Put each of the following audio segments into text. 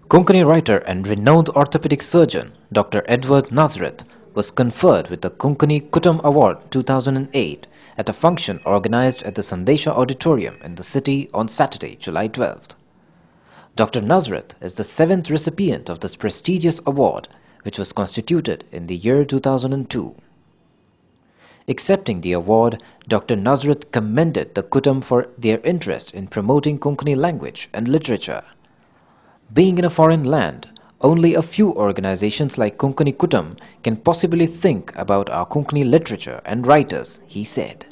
Konkani writer and renowned orthopedic surgeon Dr. Edward Nazareth was conferred with the Konkani Kutum Award 2008 at a function organized at the Sandesha Auditorium in the city on Saturday, July 12th. Dr. Nazareth is the 7th recipient of this prestigious award, which was constituted in the year 2002. Accepting the award, Dr. Nazareth commended the Kutum for their interest in promoting Konkani language and literature. Being in a foreign land, only a few organizations like Konkani Kutum can possibly think about our Konkani literature and writers, he said.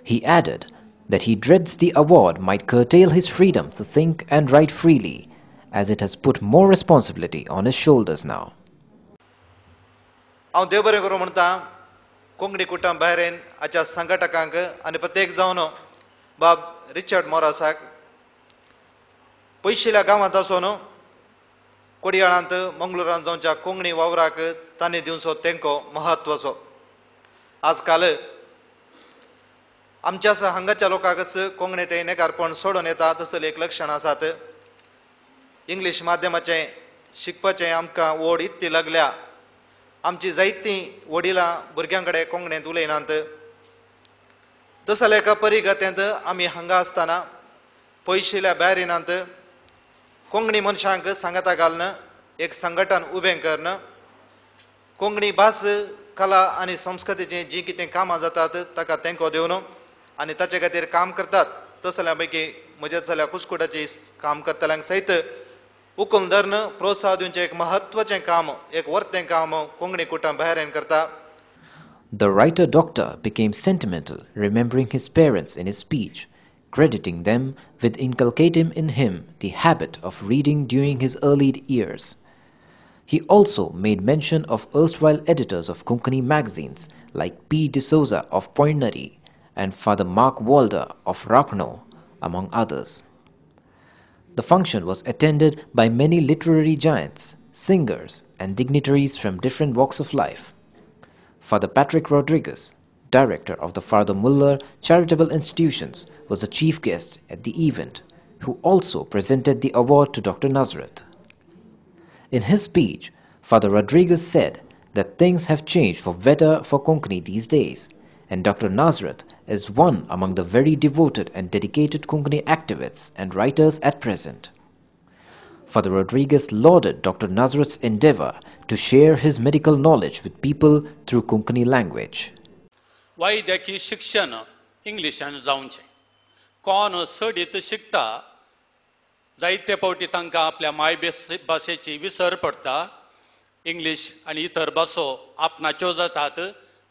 He added that he dreads the award might curtail his freedom to think and write freely, as it has put more responsibility on his shoulders now. हांव देव बरें करूं म्हणटा कोंकणी कुटुंब भायरेन हाच्या संघटकांक आनी प्रत्येक जावन बाब रिचर्ड मोरासाक पयशिल्ल्या गांवांत आसून कोडयाळांत मंगळुरांत जावच्या कोंकणी वावराक तांणी दिवचो तेंको महत्वाचो. आजकाल आमच्या हांगाच्या लोकांकच कोंकणी ते नेकारपण सोडून येता तसले एक लक्षण आसात. इंग्लीश माध्यमाचें शिकपाचें आमकां ओड इतली लागल्या. आमची जायतीं वडिलां भुरग्यां कडेन कोंकणींत उलयनात. तसले एका परिगतेंत आमी हांगा आसतना पयशिल्ल्या भायर येनात कोंकणी मनशांक सांगता घालन एक संघटन उबें करन कोंकणी भास कला आनी संस्कृतीचीं जीं कितें कामां जातात ताका तेंको दिवन आनी ताचे खातीर काम करतात. तसल्या पैकी म्हज्या चल्या कुस्कुटाची काम करतल्यांक सयत उखलून धरून प्रोत्साहन दिवचें एक महत्वाचें काम, एक वर्तें काम कोंकणी कुटुंब भायरेन करता. The writer doctor became sentimental, remembering his parents in his speech, crediting them with inculcating in him the habit of reading during his early years. He also made mention of erstwhile editors of Konkani magazines like P. D'Souza of Poinari and Father Mark Walder of Rakhno, among others. The function was attended by many literary giants, singers, and dignitaries from different walks of life. Father Patrick Rodriguez, director of the Father Muller Charitable Institutions, was the chief guest at the event, who also presented the award to Dr. Nazareth. In his speech, Father Rodriguez said that things have changed for better for Konkani these days, and Dr. Nazareth is one among the very devoted and dedicated Konkani activists and writers at present. Father Rodriguez lauded Dr. Nazareth's endeavor to share his medical knowledge with people through Konkani language. वैद्यकीय शिक्षण इंग्लिशान जावचें. कोण सडीत शिकता जायते फावटी तांकां आपल्या my भाशेची विसर पडटा. इंग्लीश आनी इतर भासो आपणाच्यो जातात.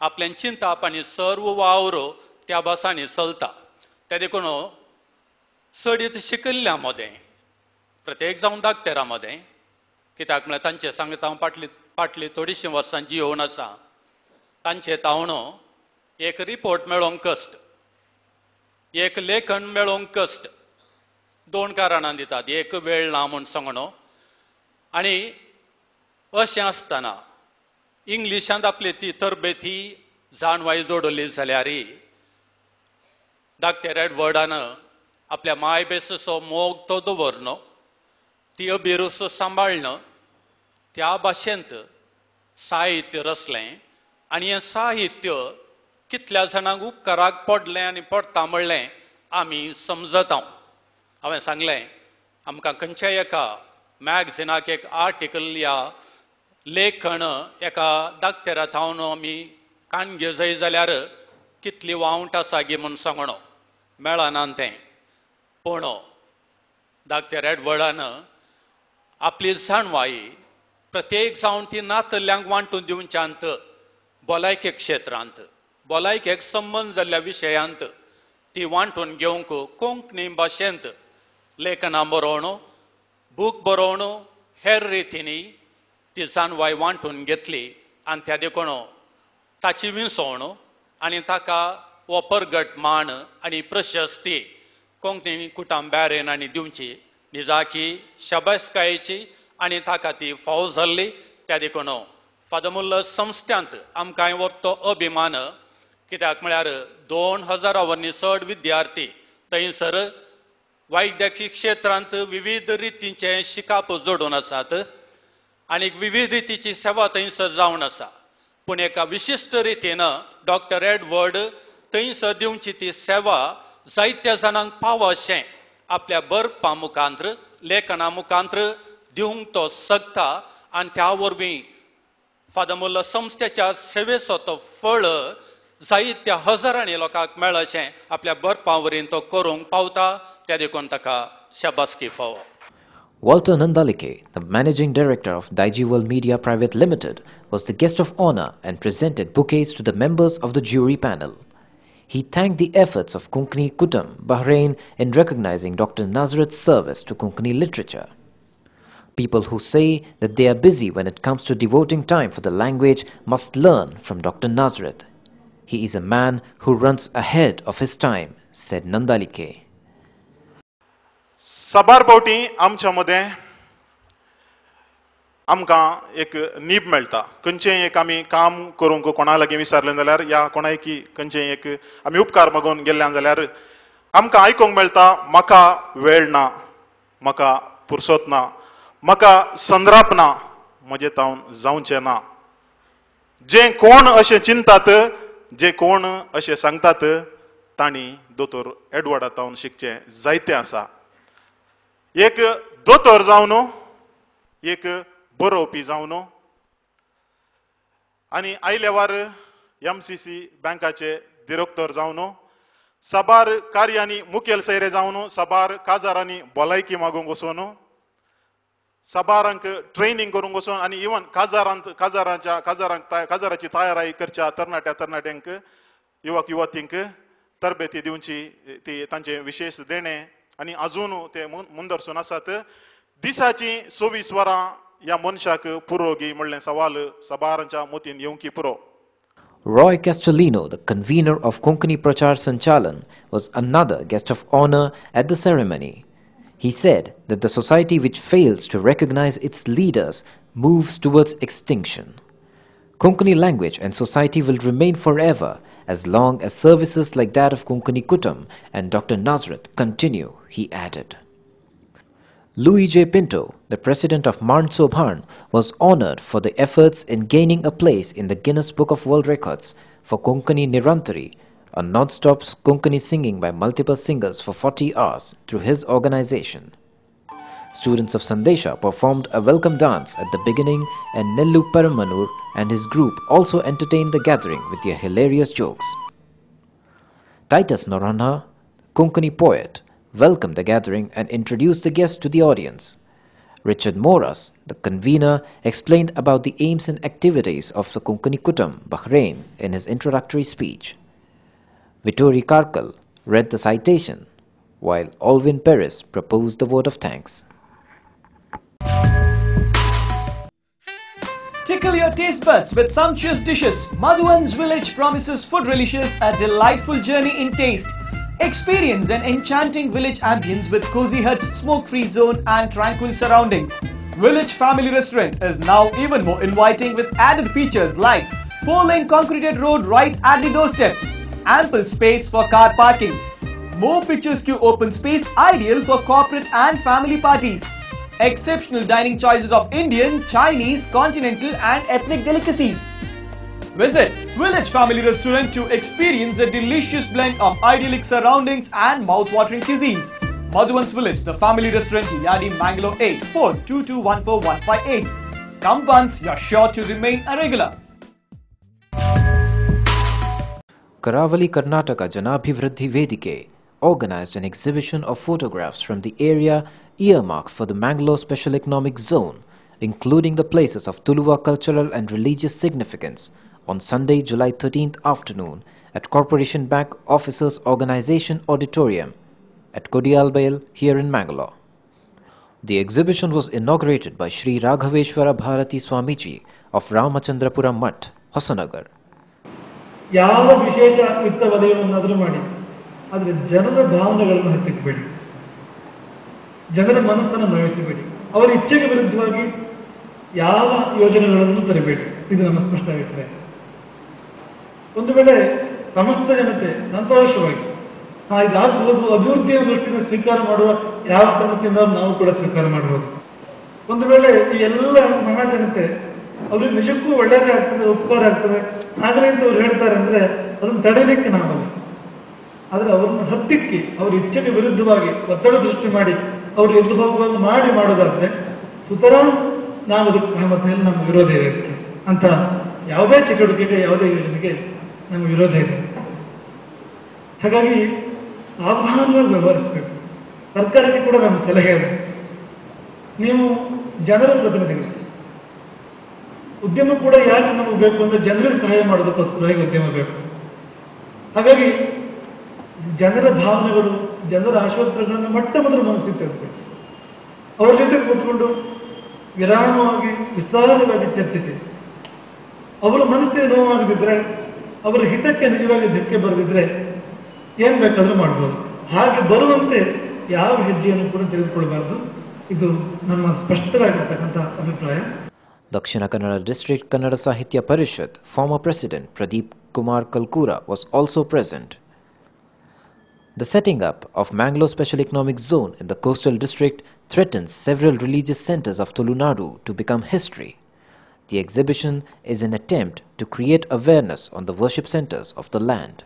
आपल्यान चिंतप आनी सर्व वावर त्या भासांनी चलता. ते देखून सडीत शिकिल्ल्या मदें प्रत्येक जावन दाक्तेरा मदें कित्याक म्हळ्यार तांचे सांगता हांव फाटली थोडीशीं वर्सांची येवन आसा. तांचे तावणो एक रिपोर्ट मेळोवंक कश्ट, एक लेखन मेळोवंक कश्ट. दोन कारणां दितात. एक वेळ ना म्हूण सांगणो आनी अशें आसतना इंग्लिशांत आपली ती तरबेती जाणवाय जोडली जाल्यार डाक्टर एडवर्डान आपल्या मायभेसचो मोग तो दवरनो, ती अभिरूच सांबाळन त्या भाशेंत साहित्य रचलें आनी हें साहित्य कितल्या जाणांक उपकाराक पडलें आनी पडटा म्हणलें आमी समजता. हांवें सांगलें आमकां खंयच्याय एका मॅगझिनाक एक आर्टिकल या लेखन एका दाक्तेरा थावन आमी काणगे जाय जाल्यार कितली वावंट आसा गे म्हूण सांगणो मेळना तें. पूण डाक्टर एडवर्डान आपली जाणवाई प्रत्येक जावन ती नातल्यांक वांटून दिवच्यांत भलायके क्षेत्रांत भलायकेक संबंद जाल्ल्या विशयांत ती वांटून घेवंक कोंकणी भाशेंत लेखनां बरोवण, बूक बरोवण हेर रितींनी ती जाणवाय वांटून घेतली आनी त्या देखून ताची विसवण आनी ताका हो परगट मान आनी प्रशस्ती कोंकणी कुटुंब भायरेन आनी दिवची निजाकी शाबासकायेची आनी ताका ती फावो जाल्ली. त्या देखून फादर मुल्लर संस्थांत आमकां व्हरतो अभिमान कित्याक म्हळ्यार 2000 वर्णी चड विद्यार्थी थंयसर वैद्यकीय क्षेत्रांत विविध रितींचे शिकाप जोडून आसात आणि विविध रितीची सेवा थंयसर जावन आसा. पूण एका विशिश्ट रितीन डॉक्टर एडवर्ड थंयसर दिवची ती सेवा जायत्या जाणांक पाव अशें आपल्या बरपा मुखांत्र लेखना मुखांत्र दिवंक तो सकता आनी त्या वरवीं फादर मुल्ला संस्थेच्या सेवेचो तो फळ जायत्या हजारांनी लोकांक मेळ अशें आपल्या बरपा वरीन तो करूंक पावता. त्या देखून ताका शाबासकी फावो. Walter Nandalike, the managing director of Daijiwal Media Private Limited, was the guest of honor and presented bouquets to the members of the jury panel. He thanked the efforts of Konkani Kutam, Bahrain, in recognizing Dr. Nazrat's service to Konkani literature. People who say that they are busy when it comes to devoting time for the language must learn from Dr. Nazrat. He is a man who runs ahead of his time, said Nandalike. सबारभोवटी आमच्या मध्ये आमकां एक नीब मेळटा. खंयचेंय एक आमी काम करूंक कोणा लागीं विचारलें जाल्यार या कोणायकी खंयचेंय एक आमी उपकार मागून गेल्ल्यान जाल्यार आमकां आयकूंक मेळटा म्हाका वेळ ना, म्हाका पुरसत ना, म्हाका संद्राप ना, म्हजें तावन जावचें ना. जे कोण अशें चिंतात, जे कोण अशें सांगतात तांणी दोतोर एडवर्डा तावन शिकचें जायतें आसा. एक दोतोर जावन एक बरोवपी जावन आनी आयल्या वार MCC बँकाचे डिरेक्टर जावन साबार कार्यांनी मुखेल सैरे जावन साबार काजारांनी भलायकी मागूंक वचून साबारांक ट्रेनिंग करूंक वचून आनी इवन काजाराची तयारी करच्या तरणाट्यांक युवक युवतींक तरबेती दिवची ती तांचे विशेष देणे आनी अजून ते मुंदरसून आसात. दिसाची 24 वरां ह्या मनशाक पुरोगी म्हणलें सवाल साबारांच्या मोतीन येवंकी पुरो. Roy Castellino, the convener of Konkani Prachar Sanchalan, was another guest of honor at the ceremony. He said that the society which fails to recognize its leaders moves towards extinction. Konkani language and society will remain forever as long as services like that of Konkani Kutam and Dr. Nazrat continue, he added. Louis J. Pinto, the president of Marn Sobhan, was honored for the efforts in gaining a place in the Guinness Book of World Records for Konkani Nirantari, a non-stop Konkani singing by multiple singers for 40 hours through his organization. Students of Sandesha performed a welcome dance at the beginning, and Nellu Paramanur and his group also entertained the gathering with their hilarious jokes. Titus Noranha, Konkani poet, welcomed the gathering and introduced the guests to the audience. Richard Moras, the convener, explained about the aims and activities of the Konkani Kutam, Bahrain, in his introductory speech. Vittori Karkal read the citation, while Alvin Perez proposed the vote of thanks. Tickle your taste buds with sumptuous dishes. Madhuvan's Village promises food relishes a delightful journey in taste. Experience an enchanting village ambience with cozy huts, smoke-free zone and tranquil surroundings. Village Family Restaurant is now even more inviting with added features like 4-lane concreted road right at the doorstep, ample space for car parking, more picturesque open space ideal for corporate and family parties, exceptional dining choices of Indian, Chinese, continental and ethnic delicacies. Visit Village Family Restaurant to experience a delicious blend of idyllic surroundings and mouth-watering cuisines. Madhuvan's Village, the family restaurant, Yadi, Bangalore 8422141158. Come once, you're sure to remain a regular. Karavali Karnataka Janabhivriddhi Vedike organized an exhibition of photographs from the area earmarked for the Mangalore Special Economic Zone, including the places of Tuluva cultural and religious significance, on Sunday, July 13th afternoon at Corporation Bank Officers Organization Auditorium at Kodialbail here in Mangalore. The exhibition was inaugurated by Sri Raghaveshwara Bharati Swamiji of Ramachandrapura Mutt, Hosanagar. ಯಾವ ವಿಶೇಷ ಯುಕ್ತ ವಲಯವನ್ನಾದರೂ ಮಾಡಿ, ಆದರೆ ಜನರ ಭಾವನೆಗಳನ್ನು ಹತ್ತಿಕ್ಕಬೇಡಿ, ಜನರ ಮನಸ್ಸನ್ನು ನೋಯಿಸಬೇಡಿ, ಅವರ ಇಚ್ಛೆಗೆ ವಿರುದ್ಧವಾಗಿ ಯಾವ ಯೋಜನೆಗಳನ್ನು ತರಬೇಡಿ. ಇದು ನಮ್ಮ ಸ್ಪಷ್ಟ ಅಭಿಪ್ರಾಯ. ಒಂದು ವೇಳೆ ಸಮಸ್ತ ಜನತೆ ಸಂತೋಷವಾಗಿ ಇದಾಗಬಹುದು, ಅಭಿವೃದ್ಧಿಯ ದೃಷ್ಟಿಯಿಂದ ಸ್ವೀಕಾರ ಮಾಡುವ ಯಾವ ಕ್ರಮಕ್ಕಿಂತ ನಾವು ಕೂಡ ಸ್ವೀಕಾರ ಮಾಡಬಹುದು. ಒಂದು ವೇಳೆ ಈ ಎಲ್ಲ ಮಹಾಜನತೆ ಅವ್ರಿಗೆ ನಿಜಕ್ಕೂ ಒಳ್ಳೆಯದೇ ಆಗ್ತದೆ, ಉಪಕಾರ ಆಗ್ತದೆ ಆಗಲೇ ಅಂತ ಅವ್ರು ಹೇಳ್ತಾರೆ ಅಂದ್ರೆ ಅದನ್ನು ತಡೆಯಲಿಕ್ಕೆ ನಾವಲ್ಲ. ಆದರೆ ಅವರನ್ನು ಹತ್ತಿಕ್ಕಿ ಅವ್ರ ಇಚ್ಛೆಗೆ ವಿರುದ್ಧವಾಗಿ ಒತ್ತಡ ದೃಷ್ಟಿ ಮಾಡಿ ಅವರು ಎದ್ದು ಹೋಗುವಾಗ ಮಾಡೋದಾದ್ರೆ ಸುತರಾಂ ನಾವು ಅದಕ್ಕೆ ಸಹಮತಿಯಲ್ಲಿ ನಮ್ಮ ವಿರೋಧ ಇದೆ ಅಂತ ಯಾವುದೇ ಚಟುವಟಿಕೆಗೆ, ಯಾವುದೇ ಯೋಜನೆಗೆ ನಮ್ಮ ವಿರೋಧ ಇದೆ. ಹಾಗಾಗಿ ಸಾವಧಾನವಾಗಿ ವ್ಯವಹರಿಸಬೇಕು. ಸರ್ಕಾರಕ್ಕೆ ಕೂಡ ನಮ್ಮ ಸಲಹೆ ಇದೆ, ನೀವು ಜನರ ಪ್ರತಿನಿಧಿಗಳು, ಉದ್ಯಮ ಕೂಡ ಯಾಕೆ ನಮಗೆ ಬೇಕು ಅಂದ್ರೆ ಜನರಿಗೆ ಸಹಾಯ ಮಾಡೋದಕ್ಕೋಸ್ಕರವಾಗಿ ಉದ್ಯಮ ಬೇಕು. ಹಾಗಾಗಿ ಜನರ ಭಾವನೆಗಳು, ಜನರ ಆಶೋತ್ತರಗಳನ್ನು ಮೊದಲು ಮನಸ್ಸಿಗೆ ತರಬೇಕು. ಅವರ ಜೊತೆ ಕೂತ್ಕೊಂಡು ವಿರಾಮವಾಗಿ ವಿಸ್ತಾರವಾಗಿ ಚರ್ಚಿಸಿ, ಅವರ ಮನಸ್ಸಿಗೆ ನೋವಾಗದಿದ್ರೆ, ಅವರ ಹಿತಕ್ಕೆ ನಿಜವಾಗಿ ಧಕ್ಕೆ ಬರದಿದ್ರೆ ಏನ್ ಬೇಕಾದ್ರೂ ಮಾಡ್ಬೋದು. ಹಾಗೆ ಬರುವಂತೆ ಯಾವ ಹೆಜ್ಜೆಯನ್ನು ಕೂಡ ತೆಗೆದುಕೊಳ್ಬಾರ್ದು. ಇದು ನಮ್ಮ ಸ್ಪಷ್ಟವಾಗಿರ್ತಕ್ಕಂಥ ಅಭಿಪ್ರಾಯ. Dakshina Kannada District Kannada Sahitya Parishad former President Pradeep Kumar Kalkura was also present. The setting up of Mangalore Special Economic Zone in the coastal district threatens several religious centers of Tulunadu to become history. The exhibition is an attempt to create awareness on the worship centers of the land.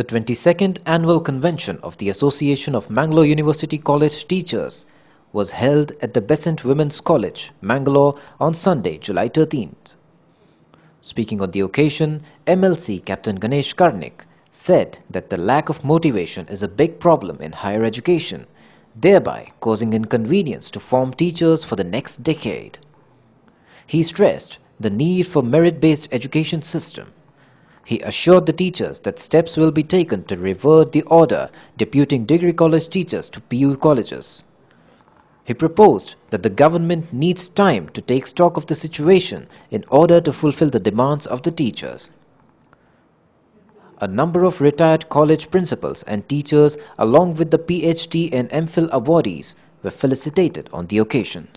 The 22nd Annual Convention of the Association of Mangalore University College Teachers was held at the Besant Women's College, Mangalore on Sunday, July 13th. Speaking on the occasion, MLC Captain Ganesh Karnik said that the lack of motivation is a big problem in higher education, thereby causing inconvenience to form teachers for the next decade. He stressed the need for merit-based education system. He assured the teachers that steps will be taken to revert the order deputing degree college teachers to PU colleges. He proposed that the government needs time to take stock of the situation in order to fulfill the demands of the teachers. A number of retired college principals and teachers along with the PhD and MPhil awardees were felicitated on the occasion.